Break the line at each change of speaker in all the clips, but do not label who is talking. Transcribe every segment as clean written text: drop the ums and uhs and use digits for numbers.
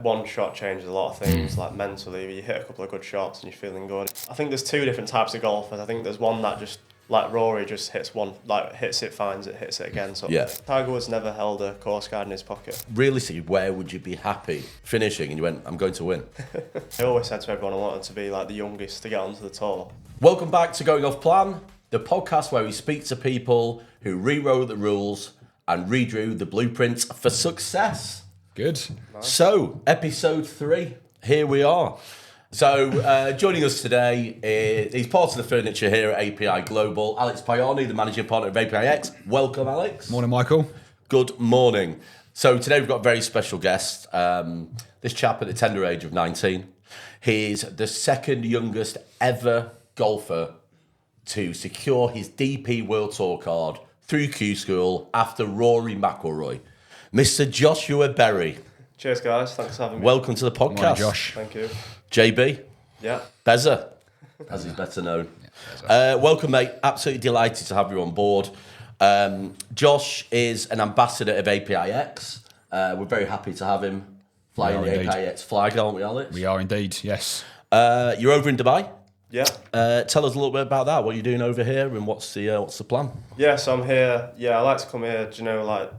One shot changes a lot of things, like mentally. You hit a couple of good shots and you're feeling good. I think there's two different types of golfers. I think there's one that just, like Rory, just hits one, like hits it, finds it, hits it again. So
Yeah.
Tiger Woods never held a course guide in his pocket.
Realistically, where would you be happy finishing? And you went, I'm going to win.
I always said to everyone I wanted to be like the youngest to get onto the tour.
Welcome back to Going Off Plan, the podcast where we speak to people who rewrote the rules and redrew the blueprints for success.
Good.
Nice. So, episode 3, here we are. So, joining us today, he's part of the furniture here at API Global, Alex Paioni, the managing partner of APIX. Welcome, Alex.
Morning, Michael.
Good morning. So, today we've got a very special guest. This chap at the tender age of 19. He's the second youngest ever golfer to secure his DP World Tour card through Q School after Rory McIlroy. Mr. Joshua Berry.
Cheers, guys. Thanks for having me.
Welcome to the podcast.
Morning, Josh.
Thank you.
JB.
Yeah.
Beza, as he's better known. Welcome, mate. Absolutely delighted to have you on board. Josh is an ambassador of APIX. We're very happy to have him flying the APIX flag, aren't we, Alex?
We are indeed, yes.
You're over in Dubai.
Yeah.
Tell us a little bit about that. What you're doing over here, and what's the plan?
Yeah, so I'm here. Yeah, I like to come here, like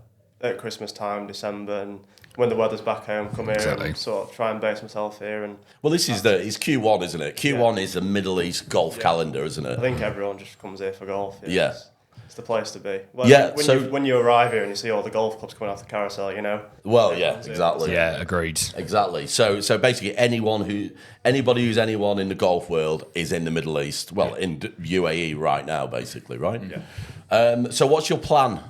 at Christmas time, December, and when the weather's back home, come here and sort of try and base myself here. And
well, it's Q1, isn't it? Q1 is the Middle East golf calendar, isn't it?
I think everyone just comes here for golf.
Yeah.
It's the place to be. Well,
yeah.
When you arrive here and you see all the golf clubs coming off the carousel, you know.
Well, yeah, exactly.
Yeah, agreed.
Exactly. So basically, anybody who's anyone in the golf world is in the Middle East. Well, in UAE right now, basically, right?
Yeah.
So what's your plan?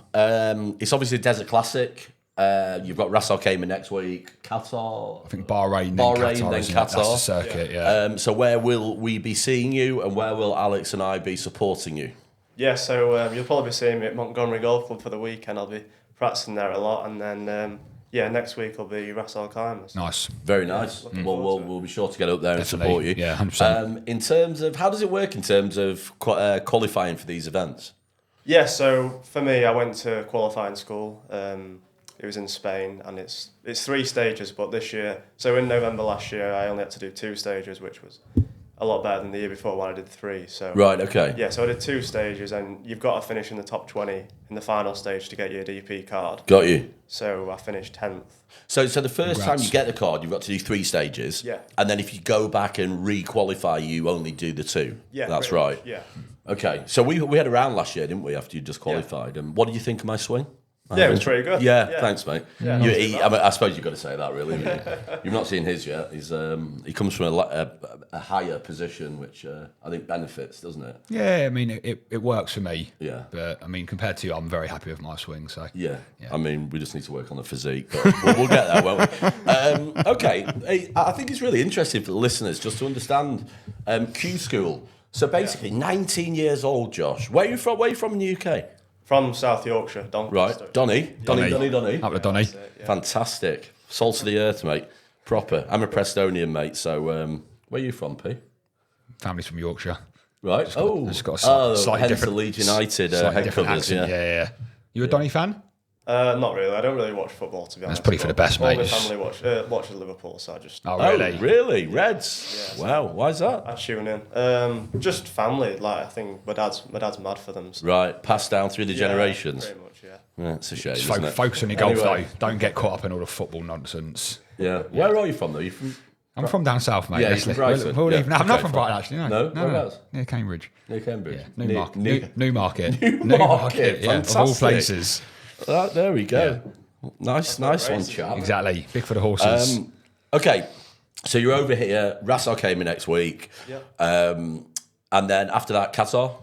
It's obviously a Desert Classic. You've got Ras Al Khaimah next week, Qatar.
I think Bahrain, then Qatar. That's the circuit, yeah.
So where will we be seeing you, and where will Alex and I be supporting you?
Yeah, so you'll probably be seeing me at Montgomery Golf Club for the weekend. I'll be practicing there a lot, and then next week will be Ras Al Khaimah. So.
Nice.
Very nice. We'll be sure to get up there and support you.
Yeah, 100%.
In terms of, how does it work in terms of qualifying for these events?
Yeah, so for me, I went to qualifying school. It was in Spain, and it's 3 stages, but this year, so in November last year, I only had to do 2 stages, which was a lot better than the year before when I did 3. So
right, okay.
Yeah, so I did 2 stages, and you've got to finish in the top 20 in the final stage to get your DP card.
Got you.
So I finished 10th.
So the first time you get the card, you've got to do 3 stages.
Yeah.
And then if you go back and re-qualify, you only do the 2.
Yeah,
that's right.
Much, yeah.
Okay, so we had a round last year, didn't we, after you just qualified? And what did you think of my swing?
Yeah, it was pretty good.
Yeah, thanks, mate.
Yeah,
I suppose you've got to say that, really. You've not seen his yet. He comes from a higher position, which I think benefits, doesn't it?
Yeah, I mean, it works for me.
Yeah.
But, I mean, compared to you, I'm very happy with my swing. So
Yeah. I mean, we just need to work on the physique, but we'll get there, won't we? Okay, I think it's really interesting for the listeners just to understand Q School. So basically, 19 years old, Josh. Where are you from? Where are you from in the UK?
From South Yorkshire, Doncaster.
Right, Donny.
Up to Donny.
Yeah.
Fantastic. Salt of the earth, mate. Proper. I'm a Prestonian, mate. So where are you from, P?
Family's from Yorkshire.
Right.
It's got a slightly
hence
different.
the Leeds United
Slightly different
headquarters.
accent. Yeah. You a Donny fan?
Not really. I don't really watch football, to be honest.
That's probably for the best, mate.
All my family watches Liverpool, so I just...
Oh, really?
Really? Reds?
Yeah,
wow. Why is that?
I tune in. Just family. Like, I think my dad's mad for them. So.
Right. Passed down through the generations.
Pretty much, yeah.
Yeah, it's a shame,
Just
isn't it?
focus on your golf,
Anyway.
though. Don't get caught up in all the football nonsense.
Yeah. Where are you from, though? You from...
I'm from down south, mate.
Yeah, you're
Actually.
from Brighton.
We'll leave.
Yeah.
No, I'm not
Okay,
from Brighton, actually.
No?
No.
Whereabouts?
Near Cambridge.
Near Cambridge.
Yeah, Newmarket.
Near...
Newmarket.
Newmarket.
Yeah, of all places.
There we go. Nice one, chap.
Exactly. Big for the horses.
Okay, so you're over here. Ras Al Khaimah next week.
Yeah.
And then after that, Qatar.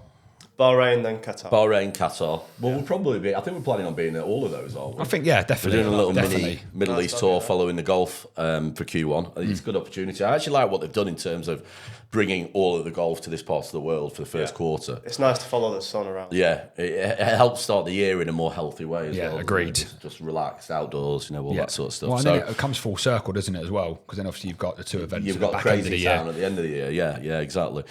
Bahrain, then Qatar.
Bahrain, Qatar. Well, we'll probably be. I think we're planning on being at all of those, aren't we?
I think, yeah,
We're
definitely.
doing a little
definitely.
mini Middle East tour following the golf for Q1. I think it's a good opportunity. I actually like what they've done in terms of bringing all of the golf to this part of the world for the first quarter.
It's nice to follow the sun around.
Yeah, it helps start the year in a more healthy way as well.
Yeah, agreed.
Just relaxed outdoors, all that sort of stuff.
Well, and
so
then it comes full circle, doesn't it, as well? Because then obviously you've got the 2 events
you've
at the
got
back end of the
Crazy
year.
Town at the end of the year. Yeah, exactly.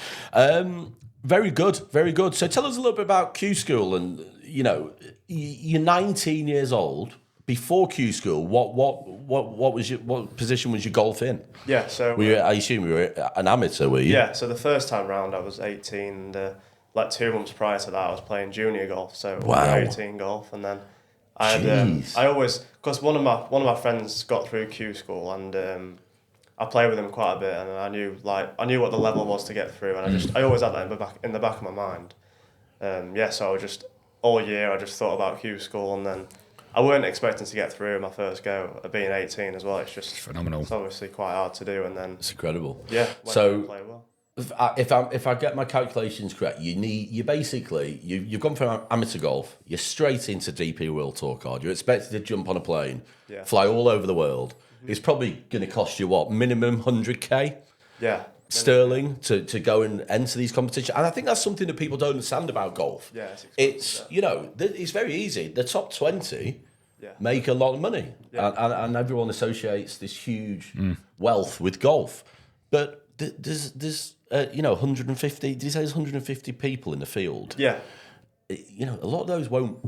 Very good, very good. So tell us a little bit about Q School. And, you're 19 years old. before Q School, what position was your golf in?
Yeah, so
I assume you were an amateur, were you?
yeah. So the first time round, I was 18. Like 2 months prior to that, I was playing junior golf. So
Wow.
18 golf, and then I always, because one of my friends got through Q School, and I played with him quite a bit, and I knew what the level was to get through, and I always had that in the back of my mind. So I just all year I just thought about Q School, and then I weren't expecting to get through my first go at being 18 as well. It's just
phenomenal.
It's obviously quite hard to do, and then
It's incredible.
yeah.
So
play well.
if I get my calculations correct, you've gone from amateur golf, you're straight into DP World Tour card. You're expected to jump on a plane, fly all over the world. It's probably going to cost you what, minimum 100k?
Yeah.
Sterling to go and enter these competitions, and I think that's something that people don't understand about golf.
Yeah,
it's it's very easy. The top 20 make a lot of money, and everyone associates this huge wealth with golf. But there's 150. Did you say there's 150 people in the field?
Yeah.
A lot of those will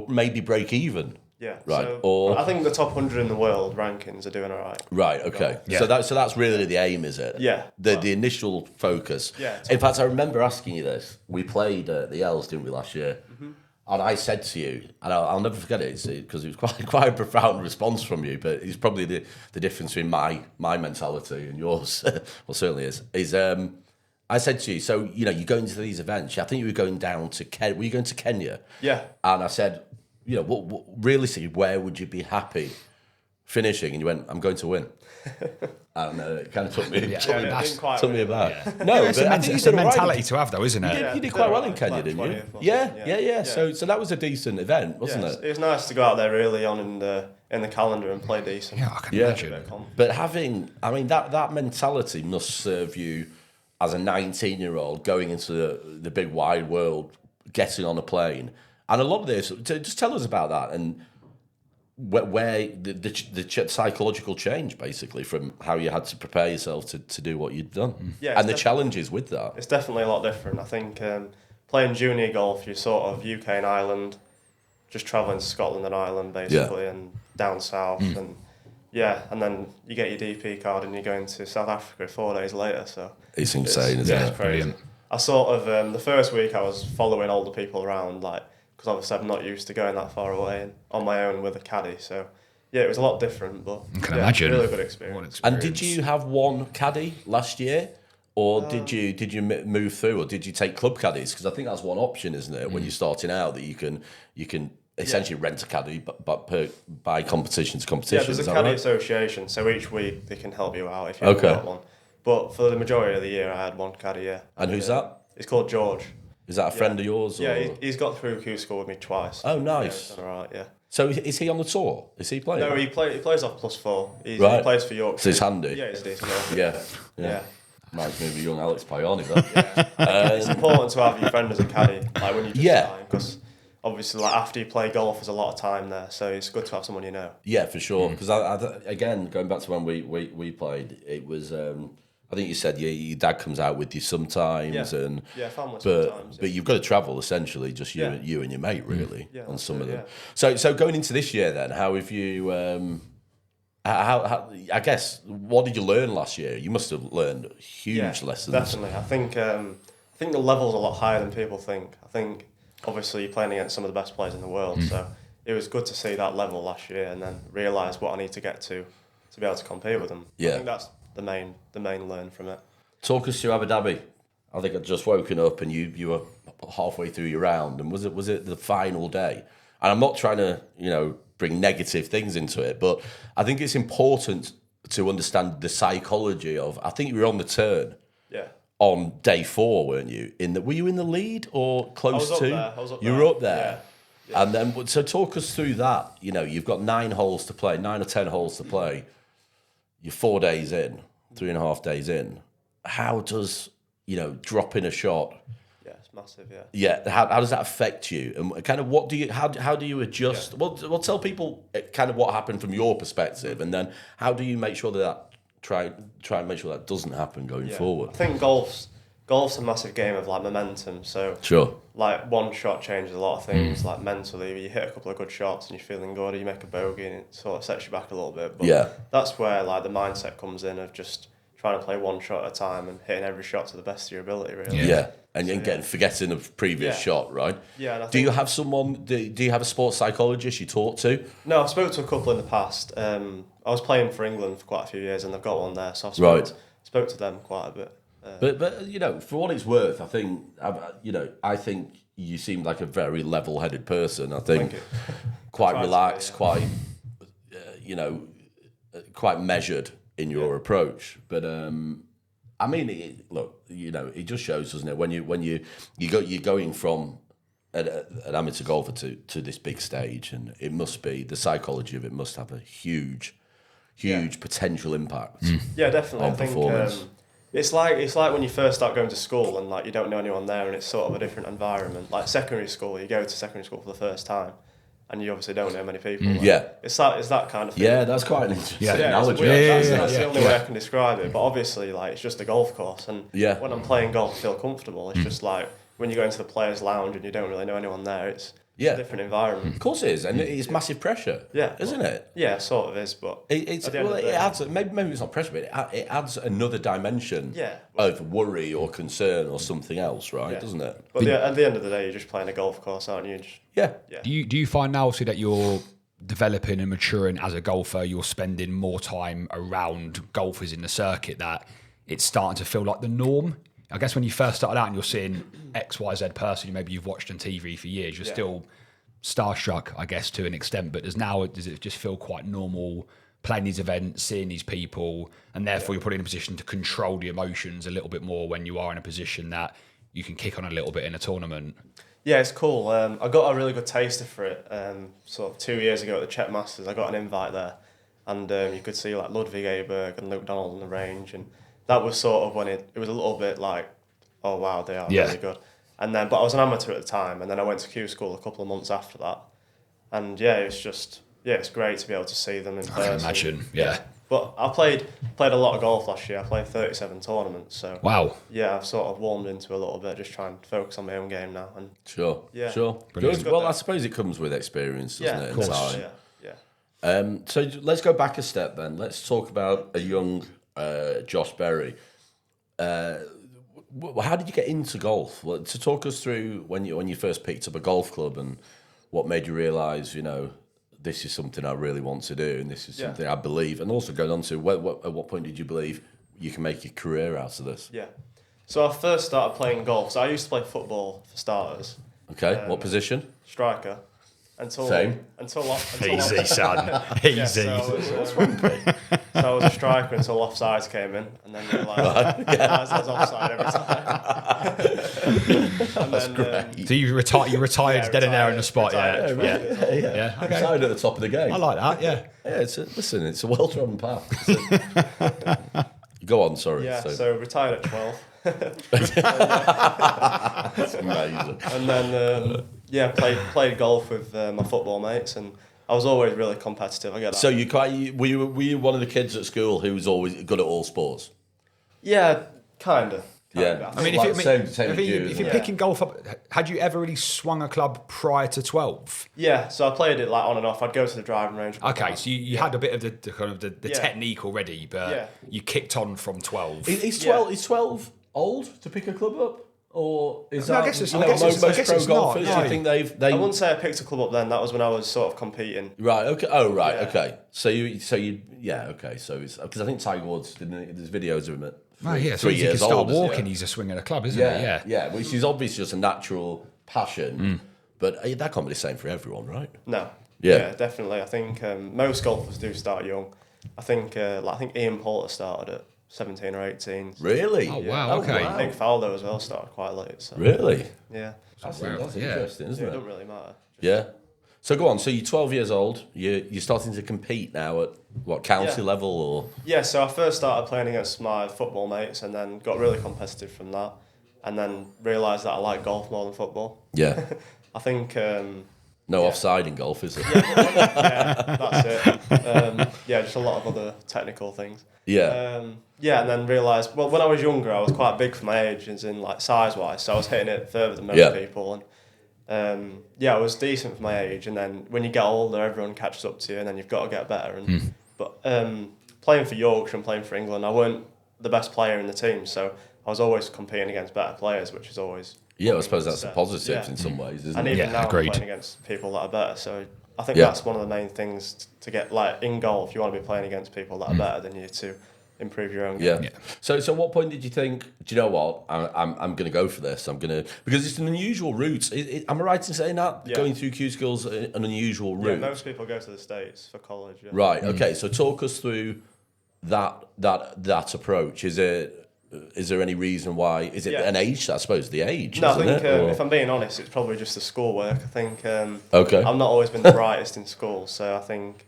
maybe break even.
Yeah.
Right.
So I think the top 100 in the world rankings are doing all right.
Right. Okay.
Yeah.
So that's really the aim, is it?
Yeah.
The initial focus.
Yeah.
In fact, I remember asking you this. We played the L's, didn't we, last year? Mm-hmm. And I said to you, and I'll never forget it, because it was quite a profound response from you. But it's probably the difference between my mentality and yours. Well, certainly is. I said to you, so you're going to these events. I think you were going down to Were you going to Kenya?
Yeah.
And I said, what realistically, where would you be happy finishing? And you went, I'm going to win. And it kind of took me aback.
Yeah.
No,
it's a mentality to have, though, isn't it?
You did quite well in Kenya, didn't you? Yeah. So that was a decent event, wasn't it?
It was nice to go out there early on in the calendar and play decent.
Yeah, I can imagine.
But that mentality must serve you as a 19-year-old going into the big wide world, getting on a plane. And a lot of this, just tell us about that and where the psychological change, basically, from how you had to prepare yourself to do what you'd done.
Yeah,
and the challenges with that.
It's definitely a lot different. I think playing junior golf, you're sort of UK and Ireland, just travelling to Scotland and Ireland, basically, and down south. And then you get your DP card and you're going to South Africa 4 days later. So
it's insane, isn't it?
It's crazy. Brilliant. I sort of, the first week I was following older people around, because obviously I'm not used to going that far away and on my own with a caddy. So, it was a lot different, but
I can imagine.
Really good experience.
And did you have one caddy last year, or did you move through, or did you take club caddies? Because I think that's one option, isn't it, when you're starting out, that you can essentially rent a caddy, but by competition to competition.
Yeah, there's a caddy association, so each week they can help you out if you haven't got one. But for the majority of the year, I had one caddy. Yeah.
And who's that?
It's called George.
Is that a friend of yours?
Yeah, he's got through Q School with me twice.
Oh, nice.
Yeah, all right, yeah.
So is he on the tour? Is he playing?
No, he plays off +4. He plays for Yorkshire.
So he's handy.
Yeah, he's decent.
Yeah. Reminds me of a young Alex Paioni, though.
It's important to have your friend as a caddy, when you just sign, because obviously, after you play golf, there's a lot of time there, so it's good to have someone you know. Yeah,
for sure. Because again, going back to when we played, it was. I think you said your dad comes out with you sometimes,
family sometimes.
But you've got to travel essentially, just you and your mate really on some of them.
Yeah.
So going into this year, then, how have you? How I guess, what did you learn last year? You must have learned huge lessons.
Definitely. I think the level's a lot higher than people think. I think obviously you're playing against some of the best players in the world, so it was good to see that level last year and then realise what I need to get to be able to compete with them.
Yeah.
I think that's the main learn from it.
Talk us through Abu Dhabi. I think I'd just woken up and you were halfway through your round, and was it the final day? And I'm not trying to bring negative things into it, but I think it's important to understand the psychology of. I think you were on the turn.
Yeah.
On day 4, weren't you? Were you in the lead or close to?
I was up
you
there.
were up there.
Yeah.
And then, so talk us through that. You've got 9 holes to play, 9 or 10 holes to play. You're 4 days in, 3.5 days in. How does, dropping a shot?
Yeah, it's massive, yeah.
Yeah, how does that affect you? And kind of how do you adjust? Yeah. Well, tell people kind of what happened from your perspective, and then how do you make sure that try and make sure that doesn't happen going forward?
I think golf's golf's a massive game of like momentum. So
Sure.
like one shot changes a lot of things. Like mentally, you hit a couple of good shots and you're feeling good, or you make a bogey and it sort of sets you back a little bit. But that's where like the mindset comes in of just trying to play one shot at a time and hitting every shot to the best of your ability, really.
Yeah. And forgetting a previous shot, right?
Yeah. And
do you have do you have a sports psychologist you talk to?
No, I've spoke to a couple in the past. I was playing for England for quite a few years and they've got one there, so I've spoke to them quite a bit.
But you know, for what it's worth, I think I think you seem like a very level-headed person. I think quite relaxed, quite quite measured in your approach. But I mean, it just shows, doesn't it? When you're going from an amateur golfer to this big stage, and it must be the psychology of it must have a huge potential impact.
Yeah, definitely.
On performance.
It's like when you first start going to school and like you don't know anyone there and it's sort of a different environment. Like secondary school, you go to secondary school for the first time and you obviously don't know many people. It's that kind of thing.
Yeah, that's quite an interesting analogy.
That's the only way I can describe it. But obviously, like it's just a golf course, and when I'm playing golf, I feel comfortable. It's just like when you go into the players' lounge and you don't really know anyone there. It's a different environment.
Of course it is, and it's massive pressure. Isn't it?
Yeah, sort of is, but
it adds maybe it's not pressure, but it adds another dimension of worry or concern or something else, right? Doesn't it?
But at the end of the day, you're just playing a golf course, aren't you?
Yeah.
Do you find now, obviously, that you're developing and maturing as a golfer, you're spending more time around golfers in the circuit, that it's starting to feel like the norm? I guess when you first started out and you're seeing XYZ person, maybe you've watched on TV for years, you're still starstruck, I guess, to an extent. But does it just feel quite normal playing these events, seeing these people, and therefore you're probably in a position to control the emotions a little bit more when you are in a position that you can kick on a little bit in a tournament?
Yeah, it's cool. I got a really good taster for it sort of 2 years ago at the Czech Masters. I got an invite there, and you could see like Ludwig Aberg and Luke Donald on the range, and that was sort of when it was a little bit like, oh wow, they are really good. And then, but I was an amateur at the time, and then I went to Q school a couple of months after that, and it's great to be able to see them in person.
I can imagine, yeah.
But I played a lot of golf last year. I played 37 tournaments, so
wow.
Yeah, I've sort of warmed into it a little bit, just trying to focus on my own game now. And
sure.
Brilliant.
Well, I suppose it comes with experience, doesn't it?
Of course.
Yeah.
So let's go back a step then. Let's talk about a young Josh Berry. How did you get into golf? Well, to talk us through when you first picked up a golf club and what made you realise, this is something I really want to do and this is something I believe, and also going on to at what point did you believe you can make a career out of this?
Yeah. So I first started playing golf. So I used to play football for starters.
Okay, what position?
Striker. Until
Easy, son. Easy.
So I was a striker until offsides came in, and then realised I was offside every time.
That's great.
So you retired dead and there in the spot,
Yeah.
Okay.
Retired at the top of the game.
I like that, yeah.
Yeah, it's a well-trodden path. Go on, sorry.
Yeah, so retired at 12.
That's amazing.
And then played golf with my football mates, and I was always really competitive. I get that.
So were you one of the kids at school who was always good at all sports?
Yeah, kind of.
Yeah.
I mean, if you're picking golf up, had you ever really swung a club prior to 12?
Yeah, so I played it like on and off. I'd go to the driving range.
Okay, so you had a bit of the kind of the technique already, but you kicked on from 12.
Is 12 old to pick a club up? Or is that...
I guess
most pro golfers,
not,
do you think they've...
I wouldn't say I picked a club up then. That was when I was sort of competing.
Right, okay. Oh, right, okay. So you okay. So it's... Because I think Tiger Woods, there's videos of him at 3 years old.
He can start walking, he's a swinging a club, isn't he?
Yeah, which is obviously just a natural passion. But that can't be the same for everyone, right?
No. Yeah, definitely. I think most golfers do start young. I think Ian Poulter started at 17 or 18.
Really?
Oh, wow, okay.
I think Faldo as well started quite late. So.
Really?
Yeah.
That's interesting, isn't it?
It doesn't really matter.
Yeah. So go on. So you're 12 years old. You're starting to compete now at what, county level or?
Yeah. So I first started playing against my football mates, and then got really competitive from that, and then realised that I like golf more than football.
Yeah.
I think
No offside in golf, is it?
Yeah, that's it. Just a lot of other technical things.
Yeah.
And then realised, well, when I was younger, I was quite big for my age, as in like size-wise, so I was hitting it further than most people. And I was decent for my age. And then when you get older, everyone catches up to you, and then you've got to get better. But playing for Yorkshire and playing for England, I weren't the best player in the team, so I was always competing against better players, which is always...
Yeah, I suppose that's a positive in some ways, isn't
and
it?
even now
agreed.
I'm playing against people that are better, so I think that's one of the main things to get, like, in golf, you want to be playing against people that are better than you to improve your own game.
Yeah. So what point did you think, do you know what, I'm going to go for this, because it's an unusual route. Am I right in saying that? Going through Q School's an unusual route?
Yeah, most people go to the States for college. Yeah.
Right, okay, so talk us through that approach. Is there any reason why? Is it an age? I suppose the age.
No, I
isn't
think
it?
if I'm being honest, it's probably just the schoolwork. I think
Okay.
I've not always been the brightest in school, so I think.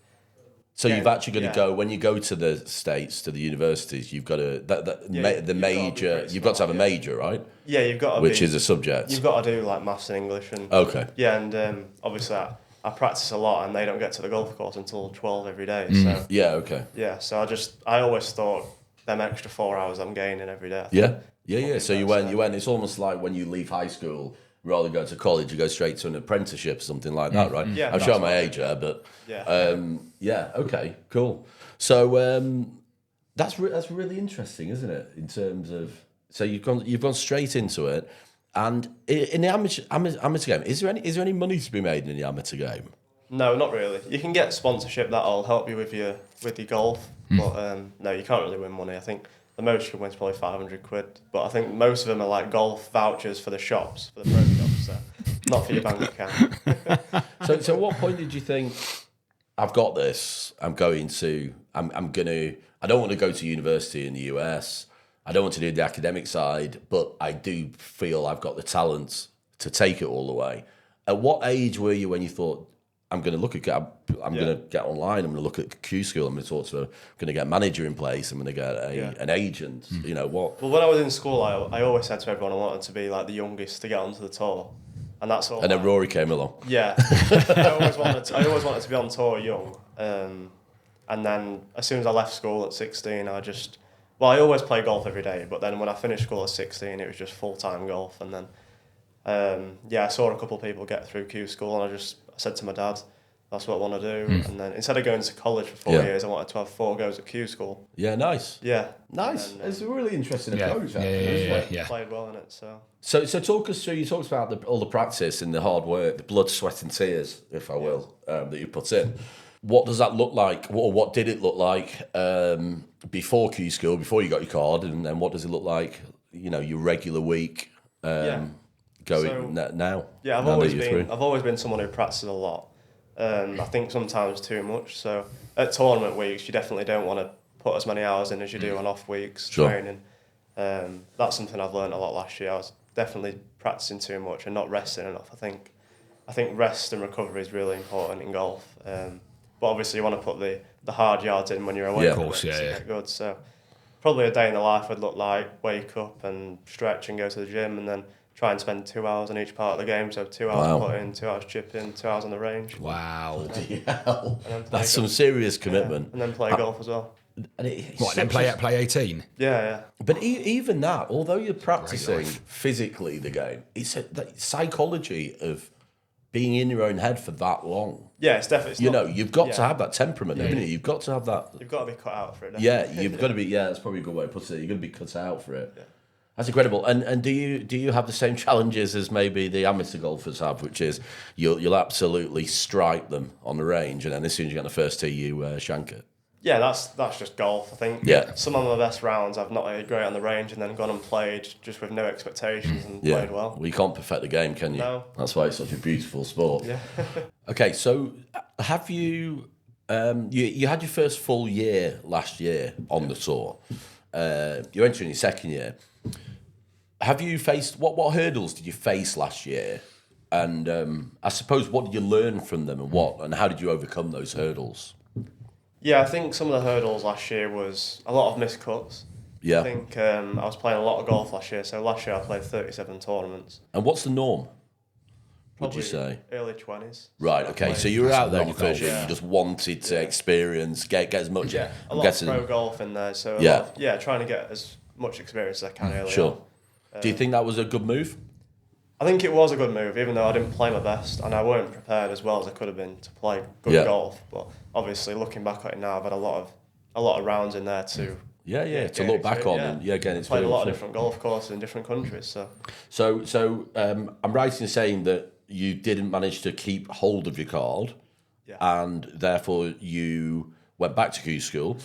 So you've actually got to go when you go to the States, to the universities. You've got to the major. You've got to have a major, right?
Yeah, you've got to.
Which is a subject.
You've got to do like maths and English and.
Okay.
Yeah, and obviously I practice a lot, and they don't get to the golf course until 12 every day. So.
Yeah. Okay.
Yeah, so I always thought them extra 4 hours I'm gaining every day.
Yeah. So you went. It's almost like when you leave high school, rather than go to college, you go straight to an apprenticeship, something like that, right?
Yeah,
I'm showing my age there, but okay, cool. So that's really interesting, isn't it? In terms of you've gone straight into it, and in the amateur game, is there any money to be made in the amateur game?
No, not really. You can get sponsorship that'll help you with your golf, but no, you can't really win money. I think the most you can win is probably £500, but I think most of them are like golf vouchers for the shops, for the pro shops, so not for your bank account.
So at what point did you think, I've got this, I don't want to go to university in the US, I don't want to do the academic side, but I do feel I've got the talent to take it all the way. At what age were you when you thought, I'm going to get online, I'm going to look at Q School, I'm going to talk to I'm going to get a manager in place, I'm going to get an agent, you know what?
Well, when I was in school, I always said to everyone I wanted to be like the youngest to get onto the tour, and that's all.
And then Rory came along.
Yeah, I always wanted to be on tour young, and then as soon as I left school at 16, I always play golf every day, but then when I finished school at 16, it was just full-time golf, and then I saw a couple of people get through Q School, and I said to my dad, that's what I want to do. And then instead of going to college for 4 years, I wanted to have 4 goes at Q School.
Yeah, nice.
Yeah.
Nice.
Then,
it's a really interesting approach.
Played well in it, so.
So talk us through, you talked about all the practice and the hard work, the blood, sweat and tears, if I will, that you put in. What does that look like, or what did it look like before Q School, before you got your card, and then what does it look like, your regular week now?
Yeah, I've always been someone who practices a lot. I think sometimes too much. So at tournament weeks, you definitely don't want to put as many hours in as you do on off weeks training. That's something I've learned a lot last year. I was definitely practicing too much and not resting enough. I think rest and recovery is really important in golf. But obviously you want to put the hard yards in when you're away.
Yeah, of course,
Get good. So probably a day in the life would look like wake up and stretch and go to the gym, and then try and spend 2 hours on each part of the game. So 2 hours putting, 2 hours chipping, 2 hours on the range.
Wow.
That's some serious commitment.
And then play golf as well.
Then play 18?
Yeah.
But even that, although you're practicing physically the game, it's that psychology of being in your own head for that long.
Yeah, it's definitely.
You've got to have that temperament, haven't you? You've got to have that.
You've got to be cut out for it.
Yeah, you've got to be. Yeah, that's probably a good way to put it. You've got to be cut out for it. Yeah. That's incredible. And do you have the same challenges as maybe the amateur golfers have, which is you'll absolutely strike them on the range, and then as soon as you get on the first tee, you shank it?
Yeah, that's just golf. I think some of my best rounds I've not played great on the range, and then gone and played just with no expectations and played well.
Well, you can't perfect the game, can you?
No.
That's why it's such a beautiful sport.
Yeah.
Okay, so have you you had your first full year last year on the tour. You're entering your second year. Have you faced what hurdles did you face last year? And I suppose what did you learn from them, and how did you overcome those hurdles?
Yeah, I think some of the hurdles last year was a lot of missed cuts.
Yeah.
I think I was playing a lot of golf last year. So last year I played 37 tournaments.
And what's the norm? would you say?
Early 20s.
Right,
So
okay. So you were out there in your first year,
yeah.
you just wanted to experience, get as much.
Yeah, a
I'm
lot
guessing.
of pro golf in there, so trying to get as much experience as I can early
Sure.
on.
Do you think that was a good move?
I think it was a good move, even though I didn't play my best and I weren't prepared as well as I could have been to play good golf. But obviously, looking back at it now, I've had a lot of rounds in there to
to look back on and again, it's
played a lot of
fun.
different golf courses in different countries.
So I'm right in saying that you didn't manage to keep hold of your card, and therefore you went back to Q school.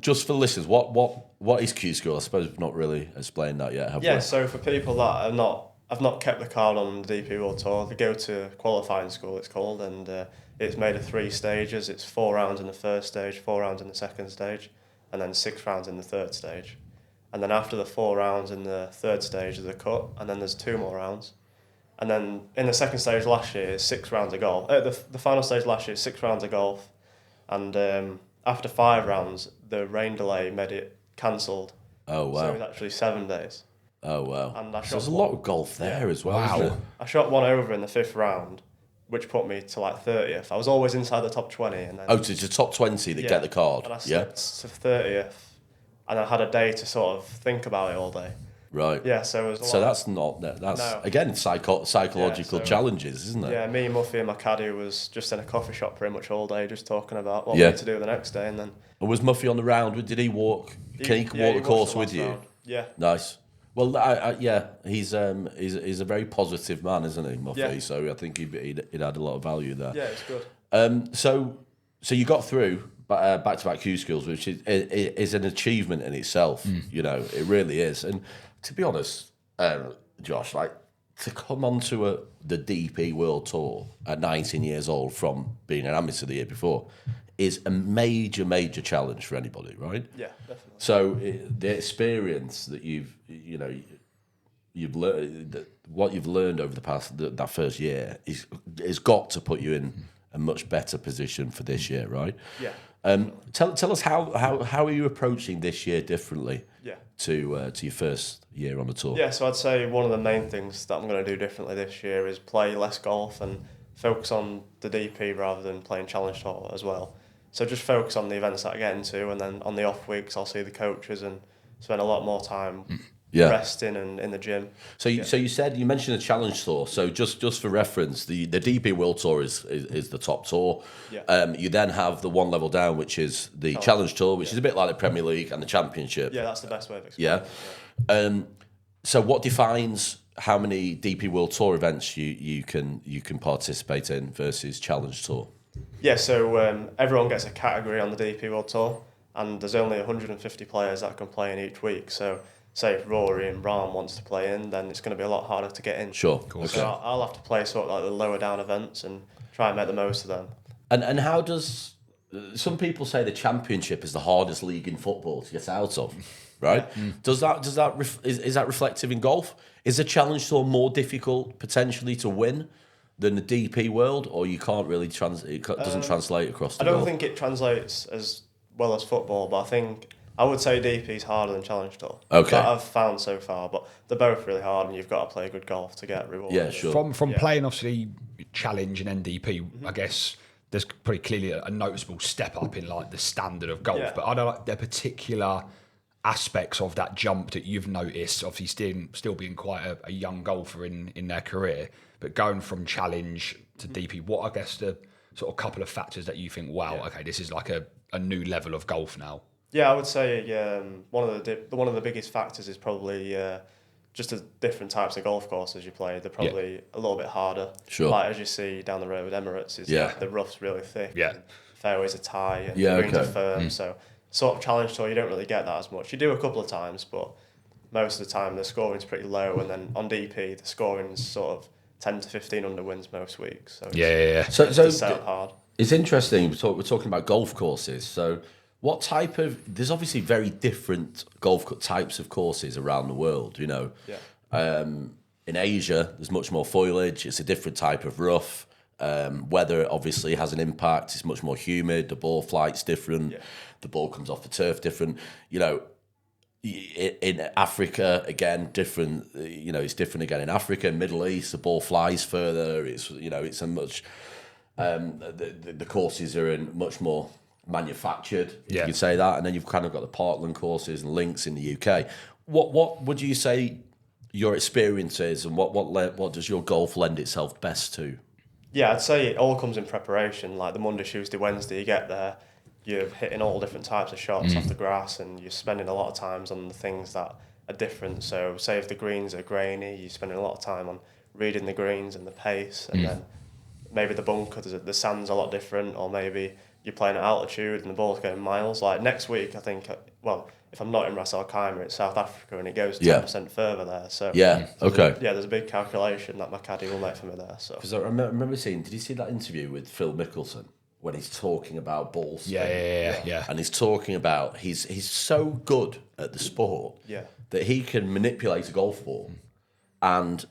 Just for the listeners, what is Q school? I suppose we've not really explained that yet, have we?
Yeah, so for people that have not kept the card on the DP World Tour, they go to qualifying school, it's called, and it's made of 3 stages. It's 4 rounds in the first stage, 4 rounds in the second stage, and then 6 rounds in the third stage. And then after the 4 rounds in the third stage, there's a cut, and then there's 2 more rounds. And then in the second stage last year, it's 6 rounds of golf. The final stage last year, 6 rounds of golf, and after 5 rounds, the rain delay made it cancelled.
Oh wow!
So it was actually 7 days.
Oh wow!
And
So there's a lot of golf there as well.
Wow.
Isn't there?
I shot 1 over in the 5th round, which put me to like 30th. I was always inside the top 20, and then
To the top 20 that get the card.
and I slipped to 30th, and I had a day to sort of think about it all day.
Right.
Yeah, so it was.
That's
No.
again psychological
so-
challenges, isn't it?
Yeah, me, Muffy, and my caddy was just in a coffee shop pretty much all day, just talking about what we
Yeah.
need to do the next day, and then
And was Muffy on the round? Did he walk? Can he walk the
watched
course
the
with
last
you?
round. Yeah.
Nice. Well, he's a very positive man, isn't he, Muffy?
Yeah.
So I think he'd had a lot of value there.
Yeah, it's good.
So you got through back-to-back Q schools, which is an achievement in itself. You know, it really is. And to be honest, Josh, like to come onto the DP World Tour at 19 years old from being an amateur the year before is a major challenge for anybody, right?
Yeah, definitely.
So the experience that you've learned, what you've learned over the past that first year is got to put you in a much better position for this year, right?
Yeah.
Tell us how are you approaching this year differently?
Yeah.
To your first year on the tour.
Yeah, so I'd say one of the main things that I'm going to do differently this year is play less golf and focus on the DP rather than playing Challenge Tour as well. So just focus on the events that I get into, and then on the off weeks I'll see the coaches and spend a lot more time resting and in the gym.
So you mentioned the Challenge Tour. So just for reference, the DP World Tour is the top tour.
Yeah.
You then have the one level down, which is the Challenge Tour, which is a bit like the Premier League and the Championship.
Yeah, that's the best way of explaining it.
Yeah. So what defines how many DP World Tour events you can participate in versus Challenge Tour?
Yeah, so everyone gets a category on the DP World Tour, and there's only 150 players that can play in each week. So say if Rory and Rahm wants to play in, then it's going to be a lot harder to get in.
Sure.
Cool.
So I'll have to play sort of like the lower down events and try and make the most of them.
And how does some people say the Championship is the hardest league in football to get out of, right? Is that reflective in golf? Is the Challenge Tour more difficult potentially to win than the DP World, or you can't really it doesn't translate across the
I don't
golf?
think it translates as well as football, but I would say DP is harder than Challenge Tour.
Okay.
That I've found so far, but they're both really hard, and you've got to play good golf to get rewarded.
Yeah, sure.
From playing obviously Challenge and NDP, I guess there's pretty clearly a noticeable step up in like the standard of golf.
Yeah.
But I don't like the particular aspects of that jump that you've noticed. Obviously, still being quite a young golfer in their career, but going from Challenge to DP, what I guess the sort of couple of factors that you think, wow, okay, this is like a new level of golf now.
Yeah, I would say one of the biggest factors is probably just the different types of golf courses you play. They're probably a little bit harder.
Sure.
Like as you see down the road with Emirates, the rough's really thick.
Yeah.
And fairways are tight and
Yeah,
the greens are
okay.
firm. So sort of Challenge Tour, you don't really get that as much. You do a couple of times, but most of the time the scoring's pretty low. And then on DP, the scoring's sort of 10 to 15 under wins most weeks. So
Yeah.
So
it's set up hard.
it's interesting. We're talking about golf courses. So what type of? There's obviously very different types of courses around the world. You know.
Yeah.
In Asia, there's much more foliage. It's a different type of rough. Weather obviously has an impact. It's much more humid. The ball flight's different.
Yeah.
The ball comes off the turf different. You know, in Africa, again, different. It's different again in Africa, Middle East. The ball flies further. It's a much. The courses are much more manufactured. You could say that, and then you've kind of got the Parkland courses and links in the UK. What would you say your experience is, and what does your golf lend itself best to?
Yeah, I'd say it all comes in preparation. Like the Monday, Tuesday, Wednesday, you get there, you're hitting all different types of shots off the grass, and you're spending a lot of times on the things that are different. So, say if the greens are grainy, you're spending a lot of time on reading the greens and the pace, and then maybe the bunker, the sand's a lot different, or maybe you're playing at altitude and the ball's going miles. Like next week, I think, if I'm not in Ras Al Khaimah, it's South Africa, and it goes 10% further there. So there's a big calculation that my caddy will make for me there. So
because I remember seeing, did you see that interview with Phil Mickelson when he's talking about ball spin?
Yeah.
And he's talking about he's so good at the sport that he can manipulate a golf ball. And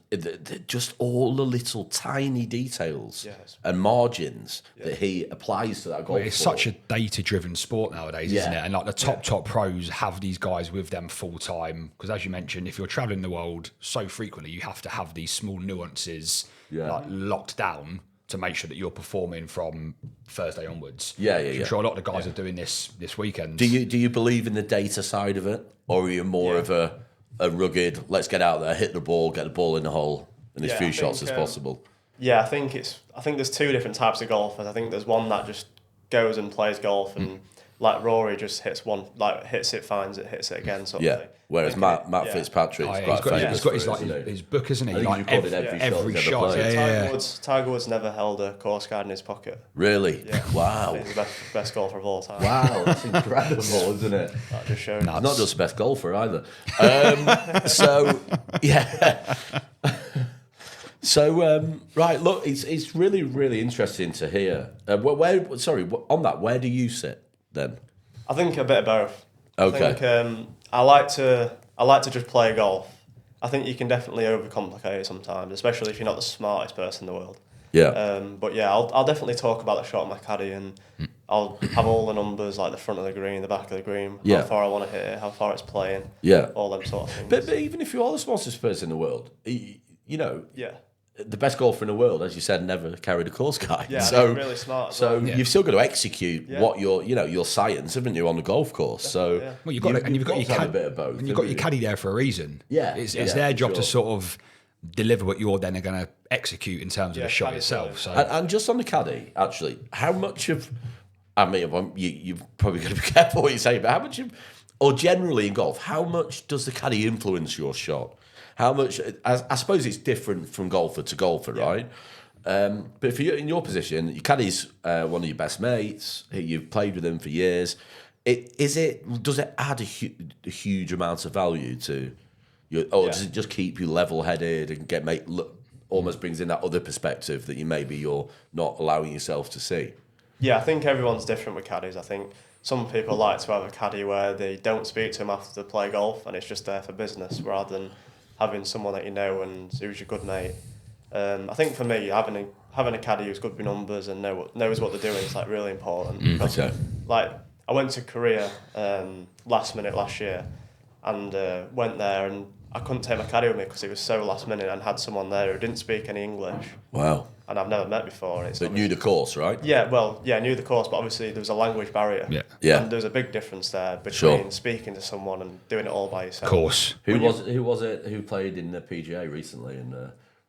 just all the little tiny details and margins that he applies to that golf ball.
It's such a data-driven sport nowadays, isn't it? And like the top pros have these guys with them full time because, as you mentioned, if you're traveling the world so frequently, you have to have these small nuances like locked down to make sure that you're performing from Thursday onwards. I'm sure a lot of the guys are doing this weekend.
Do you believe in the data side of it, or are you more of a rugged, let's get out there, hit the ball, get the ball in the hole in as few shots as possible?
Yeah, I think there's two different types of golfers. I think there's one that just goes and plays golf, and like Rory just hits one, like hits it, finds it, hits it again, sort of thing.
Whereas Matt Fitzpatrick is quite famous.
He's got his book, isn't he?
I think
like
you've got it every shot.
Tiger Woods never held a course guide in his pocket.
Really?
Yeah.
Wow.
He's the best golfer of all time.
Wow, that's incredible, isn't it?
That just shows.
Not just the best golfer either. Right, look, it's really, really interesting to hear. Where do you sit then?
I think a bit of both.
Okay.
I think I like to just play golf. I think you can definitely overcomplicate it sometimes, especially if you're not the smartest person in the world.
Yeah.
But yeah, I'll definitely talk about the shot of my caddy, and I'll have all the numbers, like the front of the green, the back of the green, how far I want to hit it, how far it's playing, all them sort of things.
But even if you are the smartest person in the world,
Yeah.
the best golfer in the world, as you said, never carried a course guide.
Yeah,
so
really smart.
You've still got to execute what your science, haven't you, on the golf course? So
well, you've got
a bit of both,
and you've got your caddy there for a reason.
Yeah,
it's their job to sort of deliver what you're then going to execute in terms of the shot itself. So
and just on the caddy, actually, how much of you've probably got to be careful what you say, but how much or generally in golf, how much does the caddy influence your shot? How much? I suppose it's different from golfer to golfer, right? But if you're in your position, your caddy's one of your best mates. You've played with him for years. Does it add a huge amount of value to you, or does it just keep you level-headed and almost brings in that other perspective that you're not allowing yourself to see?
Yeah, I think everyone's different with caddies. I think some people like to have a caddy where they don't speak to him after they play golf, and it's just there for business rather than having someone that you know and who's your good mate. I think for me, having a caddy who's good with numbers and knows what they're doing is like really important. Because, like, I went to Korea last minute last year, and went there, and I couldn't take my caddy with me because it was so last minute, and had someone there who didn't speak any English.
Wow.
And I've never met before.
But knew the course, right?
Yeah, knew the course, but obviously there was a language barrier.
Yeah.
And there's a big difference there between speaking to someone and doing it all by yourself.
Of course.
Who was it who played in the PGA recently and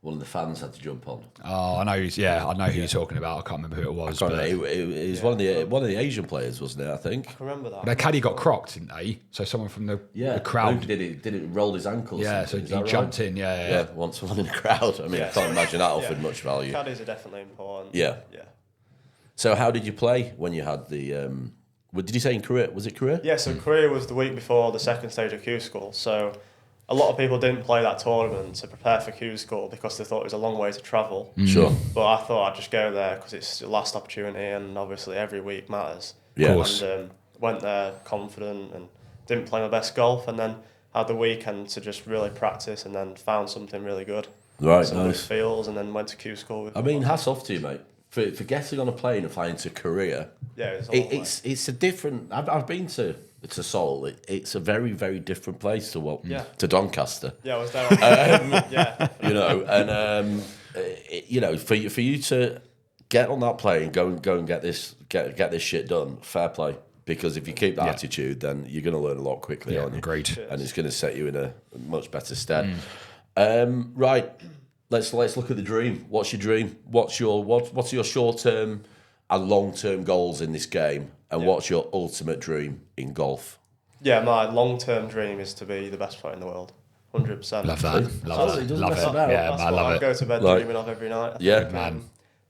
one of the fans had to jump on?
Oh, I know who you're talking about. I can't remember who it was.
It was one of the Asian players, wasn't it? I think.
I can remember that.
Their caddy got crocked, didn't they? So someone from the crowd
did it roll his ankles?
Yeah, so he jumped in. Yeah.
Once someone in the crowd. I mean, I can't imagine that offered much value.
Caddies are definitely important.
Yeah. So how did you play when you had the? What did you say in Korea? Was it Korea?
Yeah, so Korea was the week before the second stage of Q School. So a lot of people didn't play that tournament to prepare for Q School because they thought it was a long way to travel.
Sure.
But I thought I'd just go there because it's the last opportunity, and obviously every week matters.
Yeah.
Of course.
And went there confident and didn't play my best golf, and then had the weekend to just really practice, and then found something really good.
Right,
some
nice.
good feels, and then went to Q School.
I mean, hats off to you, mate, for getting on a plane and flying to Korea.
Yeah,
It's a different. I've been to to Seoul, it's a very, very different place to to Doncaster.
Yeah, I was there. Yeah,
For you to get on that plane, go and get this shit done. Fair play, because if you keep that attitude, then you're going to learn a lot quickly, aren't you?
Agreed.
And it's going to set you in a much better stead. Right, let's look at the dream. What's your dream? What's your short term and long term goals in this game? And what's your ultimate dream in golf?
Yeah, my long-term dream is to be the best player in the world. 100%.
Love that. Love it. Yeah,
That's
I
what
love
I
it.
go to bed dreaming of every night.
Man.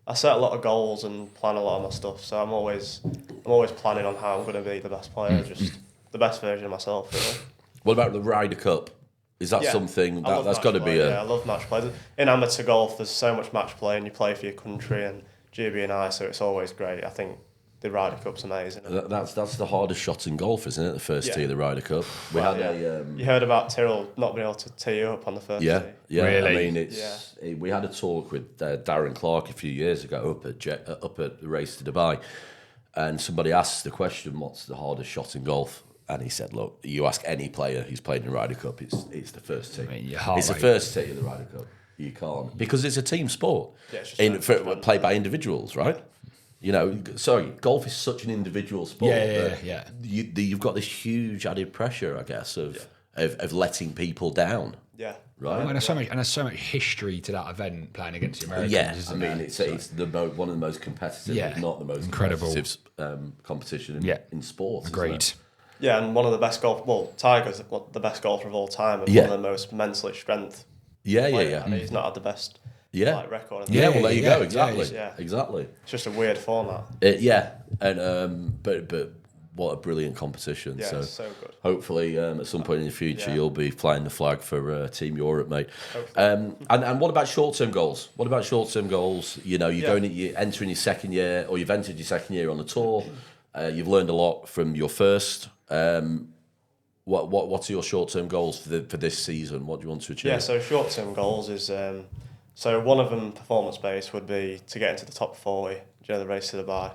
I set a lot of goals and plan a lot of my stuff, so I'm always planning on how I'm going to be the best player, just the best version of myself. Really.
What about the Ryder Cup? Is that something that's got to be
I love match play. In amateur golf, there's so much match play, and you play for your country and GB and I, so it's always great. I think the Ryder Cup's amazing.
That's the hardest shot in golf, isn't it? The first tee of the Ryder Cup.
You heard about Tyrrell not being able to tee you up on the first tee.
Yeah.
Really?
I mean, we had a talk with Darren Clark a few years ago up at the race to Dubai, and somebody asked the question, "What's the hardest shot in golf?" And he said, "Look, you ask any player who's played in the Ryder Cup, it's the first tee.
I mean,
it's the first tee of the Ryder Cup. You can't, because it's a team sport, played by individuals, right?" Golf is such an individual sport.
Yeah.
You've got this huge added pressure, I guess, of letting people down.
Yeah.
Right.
And there's so much history to that event playing against the Americans.
Yeah,
Isn't
it's one of the most competitive, if not the most
incredible
competitive competition in sport.
Agreed.
Yeah, and one of the best Tiger's the best golfer of all time, and one of the most mentally strength.
Yeah.
And he's not had the best. Record.
Well, there you go. Exactly. Exactly.
It's just a weird format.
And but what a brilliant competition.
Yeah, it's so good.
Hopefully, at some point in the future, you'll be flying the flag for Team Europe, mate. And what about short-term goals? You're entering your second year, or you've entered your second year on the tour. You've learned a lot from your first. What are your short-term goals for this season? What do you want to achieve?
Yeah, so short-term goals is so one of them performance-based would be to get into the top 40. The race to Dubai.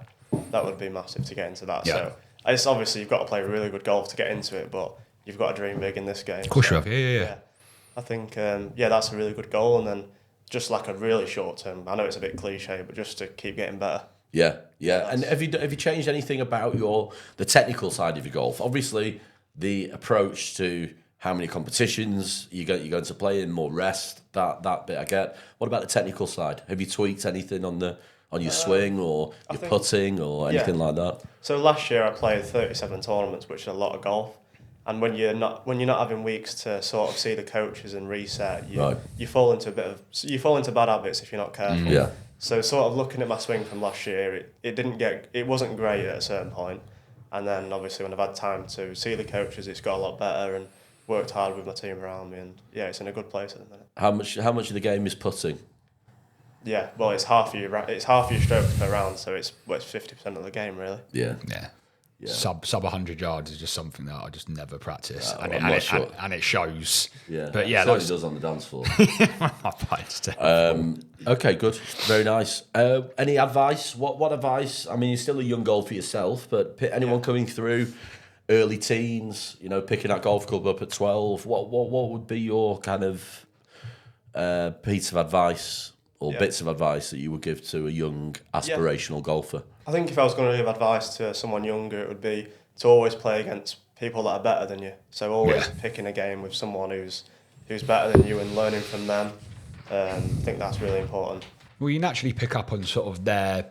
That would be massive to get into that. Yeah. So it's obviously you've got to play really good golf to get into it, but you've got to dream big in this game.
Of course you have. Yeah.
I think that's a really good goal, and then just like a really short-term. I know it's a bit cliche, but just to keep getting better.
Yeah. And have you changed anything about the technical side of your golf? Obviously, the approach to how many competitions you're going to play in, more rest, that bit I get. What about the technical side? Have you tweaked anything on your swing or your putting or anything like that?
So last year I played 37 tournaments, which is a lot of golf. And when you're not having weeks to sort of see the coaches and reset, you fall into bad habits if you're not careful.
Yeah.
So sort of looking at my swing from last year, it wasn't great at a certain point. And then obviously when I've had time to see the coaches, it's got a lot better and worked hard with my team around me, and it's in a good place at the minute. How
much of the game is putting?
Yeah, well, it's half of your strokes per round, so it's 50% of the game really.
Yeah.
Sub 100 yards is just something that I just never practice, and it shows.
Yeah,
but
it certainly does on the dance floor. Okay, good, very nice. Any advice? What advice? I mean, you're still a young golfer yourself, but anyone coming through early teens, picking that golf club up at 12, what would be your kind of piece of advice or bits of advice that you would give to a young aspirational golfer?
I think if I was going to give advice to someone younger, it would be to always play against people that are better than you. So always picking a game with someone who's better than you and learning from them. I think that's really important.
Well, you naturally pick up on sort of their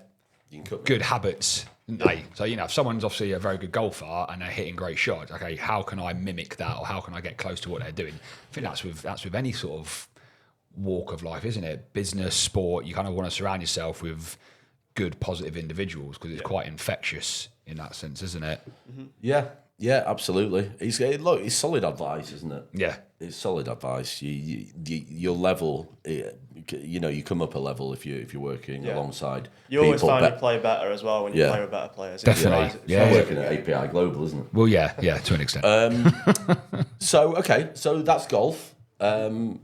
good habits, don't they? So, if someone's obviously a very good golfer and they're hitting great shots, okay, how can I mimic that, or how can I get close to what they're doing? I think that's with any sort of walk of life, isn't it? Business, sport, you kind of want to surround yourself with good, positive individuals because it's quite infectious in that sense, isn't it?
Mm-hmm. Yeah, absolutely. It's solid advice, isn't it?
Yeah.
It's solid advice. Your level, you come up a level if you're working alongside.
You always find you play better as well when you play with better players.
Definitely.
It's working at API Global, isn't it?
Well, yeah, to an extent.
So that's golf. I'm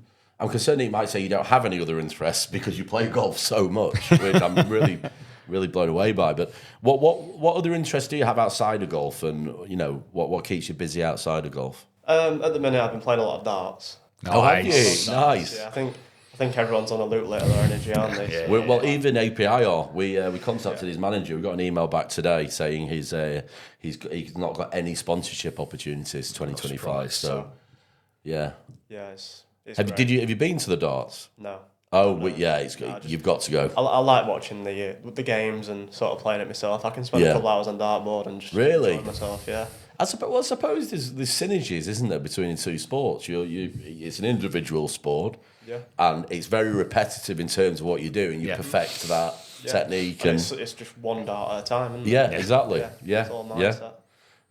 concerned you might say you don't have any other interests because you play golf so much, which I'm really really blown away by. But what other interests do you have outside of golf, and what keeps you busy outside of golf?
At the minute, I've been playing a lot of darts.
Oh, have you? Nice.
Yeah, I think everyone's on a loop later their energy, aren't they?
Yeah. Well, even API are. We contacted his manager. We got an email back today saying he's not got any sponsorship opportunities 2025. So, yeah.
Yeah, it's
have you been to the darts?
No.
Oh, no, you've got to go.
I like watching the games and sort of playing it myself. I can spend a couple hours on dartboard and just enjoy myself. Yeah.
I suppose there's synergies, isn't there, between the two sports? It's an individual sport, and it's very repetitive in terms of what you do, and you perfect that technique.
And it's just one dart at a time. Isn't
it? Exactly. Yeah.
It's all mindset.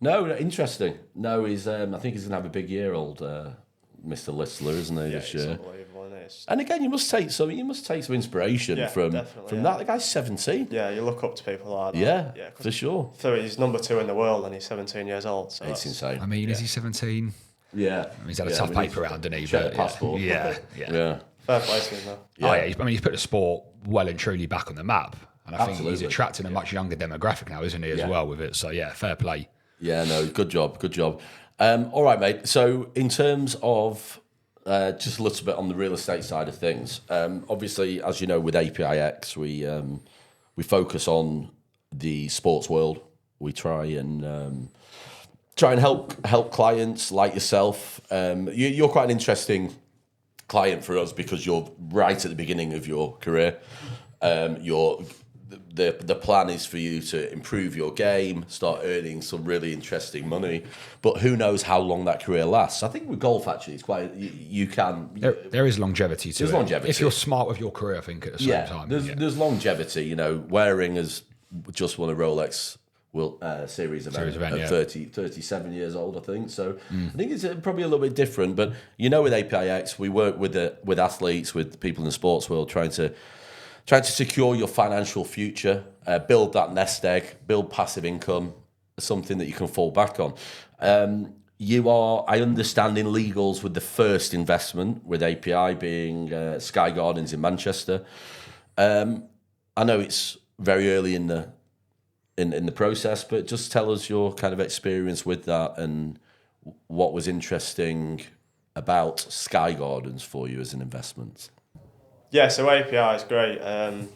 No, interesting. No, I think he's going to have a big year, old Mr. Listler, isn't he? This year. And again, you must take some inspiration from that. The guy's 17.
Yeah, you look up to people like that.
Yeah, for sure.
So he's number 2 in the world, and he's 17 years old. So
it's insane.
I mean, is he 17?
Yeah.
He's had a tough paper round, didn't he?
Check passport.
Yeah.
Fair play to him, though.
Yeah. Oh, yeah. He's put the sport well and truly back on the map, and I think he's attracting a much younger demographic now, isn't he? As well with it. So yeah, fair play.
Yeah. No. Good job. All right, mate. So in terms of just a little bit on the real estate side of things. Obviously, as you know, with APIX, we focus on the sports world. We try and help clients like yourself. You're quite an interesting client for us because you're right at the beginning of your career. The plan is for you to improve your game, start earning some really interesting money, but who knows how long that career lasts. I think with golf, actually, it's quite you can.
There is longevity to it.
There's longevity
if you're smart with your career. I think at the same time.
There's longevity. Waring has just won a Rolex series event at 37 years old, I think. So I think it's probably a little bit different. But with APIX, we work with athletes, with people in the sports world, trying to secure your financial future, build that nest egg, build passive income, something that you can fall back on. You are, I understand, in legals with the first investment, with API being Sky Gardens in Manchester. I know it's very early in the process, but just tell us your kind of experience with that and what was interesting about Sky Gardens for you as an investment.
Yeah, so API is great.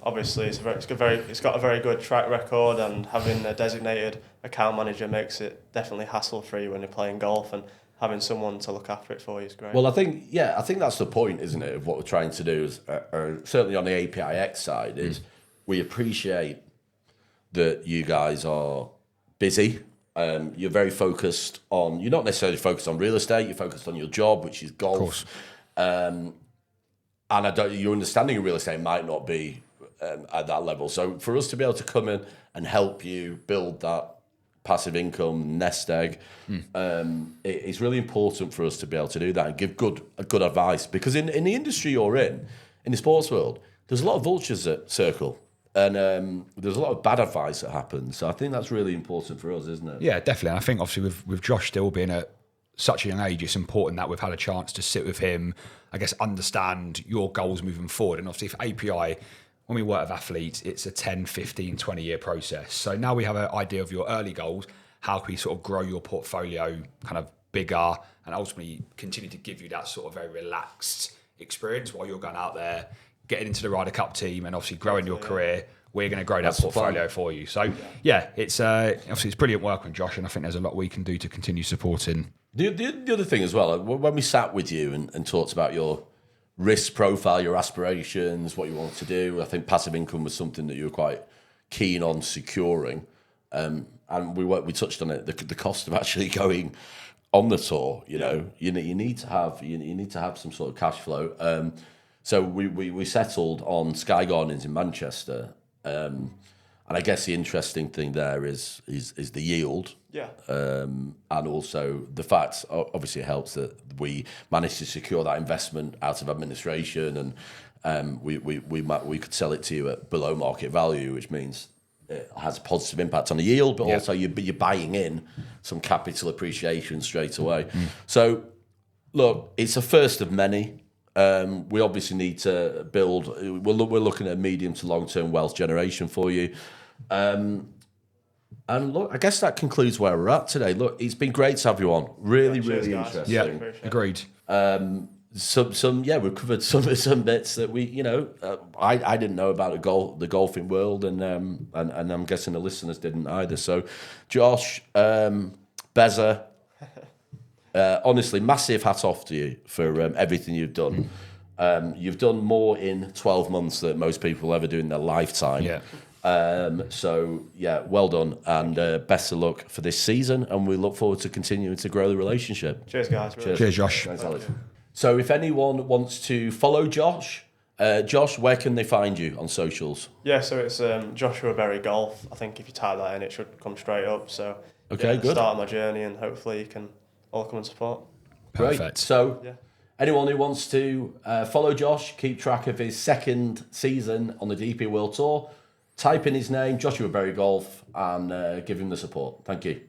Obviously, it's got a very good track record, and having a designated account manager makes it definitely hassle-free when you're playing golf, and having someone to look after it for you is great.
Well, I think that's the point, isn't it, of what we're trying to do, is, certainly on the APIX side, is we appreciate that you guys are busy. You're very focused on, you're not necessarily focused on real estate, you're focused on your job, which is golf.
Of course.
And your understanding of real estate might not be at that level. So for us to be able to come in and help you build that passive income nest egg, it's really important for us to be able to do that and give good advice. Because in the industry you're in the sports world, there's a lot of vultures that circle. And there's a lot of bad advice that happens. So I think that's really important for us, isn't it?
Yeah, definitely. And I think obviously with Josh still being at such a young age, it's important that we've had a chance to sit with him, I guess, understand your goals moving forward. And obviously for API, when we work with athletes, it's a 10, 15, 20-year process. So now we have an idea of your early goals. How can we sort of grow your portfolio kind of bigger and ultimately continue to give you that sort of very relaxed experience while you're going out there, getting into the Ryder Cup team and obviously growing your career. We're going to grow that portfolio for you. So yeah, it's obviously it's brilliant work with Josh, and I think there's a lot we can do to continue supporting.
The other thing as well, when we sat with you and talked about your risk profile, your aspirations, what you wanted to do, I think passive income was something that you were quite keen on securing. And we touched on it, the cost of actually going on the tour. You need to have some sort of cash flow. So we settled on Sky Gardens in Manchester, and I guess the interesting thing there is the yield.
Yeah.
And also the fact, obviously, it helps that we managed to secure that investment out of administration, and we could sell it to you at below market value, which means it has a positive impact on the yield, but also you're buying in some capital appreciation straight away. So, look, it's a first of many. We obviously need to build. We're looking at a medium to long term wealth generation for you. And look, I guess that concludes where we're at today. Look, it's been great to have you on. Really, really interesting.
Yeah, agreed.
We've covered some bits that we, I didn't know about the golfing world, and I'm guessing the listeners didn't either. So, Josh, Beza, honestly, massive hat off to you for everything you've done. You've done more in 12 months than most people ever do in their lifetime.
Yeah.
Well done, and best of luck for this season, and we look forward to continuing to grow the relationship.
Cheers, guys.
Cheers, Josh.
Thanks, Alex. So if anyone wants to follow Josh, where can they find you on socials?
Yeah, so it's Joshua Berry Golf. I think if you type that in, it should come straight up. So
good.
Start my journey, and hopefully you can all come and support.
Perfect.
Great.
So anyone who wants to follow Josh, keep track of his second season on the DP World Tour, type in his name, Joshua Berry Golf, and give him the support. Thank you.